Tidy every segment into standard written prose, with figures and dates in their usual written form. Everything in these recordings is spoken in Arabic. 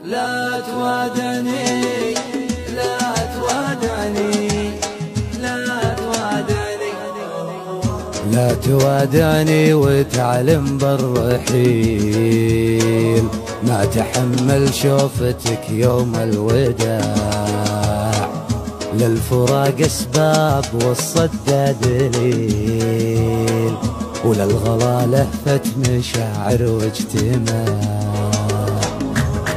لا توادعني لا توادعني لا توادعني لا توادعني وتعلم بالرحيل ما تحمل شوفتك يوم الوداع للفراق اسباب والصدى دليل وللغلا لهفة مشاعر واجتماع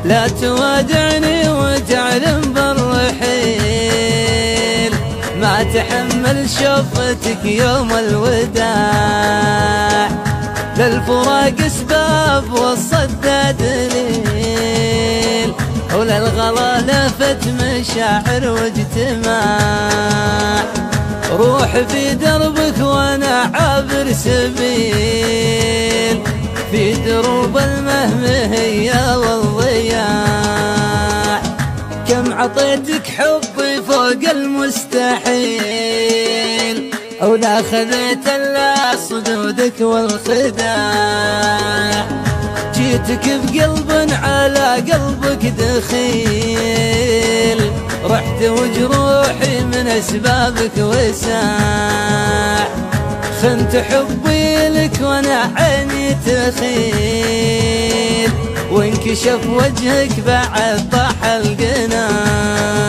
لا توادعني وتعلم بالرحيل ما تحمل شوفتك يوم الوداع للفراق اسباب والصدى دليل وللغلا لفت مشاعر واجتماع روح في دربك وانا عابر سبيل في دروب المهمهية والضياع كم عطيتك حبي فوق المستحيل ولا خذيت الا صدودك والخداع جيتك بقلب على قلبك دخيل رحت وجروحي من اسبابك وساع خنت حبي لك وانا عيني تخيل وانكشف وجهك بعد طاح القناع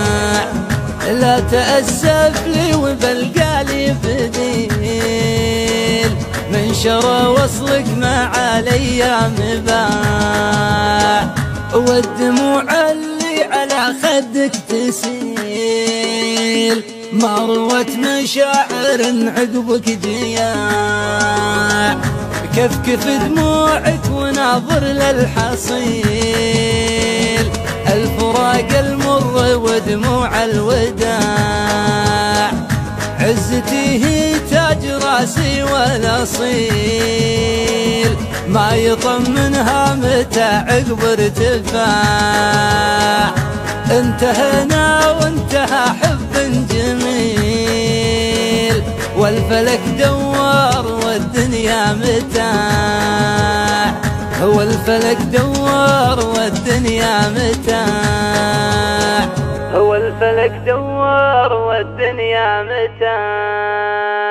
لا تأسف لي وبلقالي بديل من شرى وصلك مع الايام باع والدموع اللي على خدك تسيل ما روت مشاعر عقبك جياع كفكف دموعك وناظر للحصيل الفراق المر ودموع الوداع عزتي هي تاج راسي والاصيل ما يطمنها متى عقب ارتفاع انتهينا وانتهى حب جميل والفلك دوار والدنيا متاع هو الفلك دوار والدنيا متاع هو الفلك دوار والدنيا متاع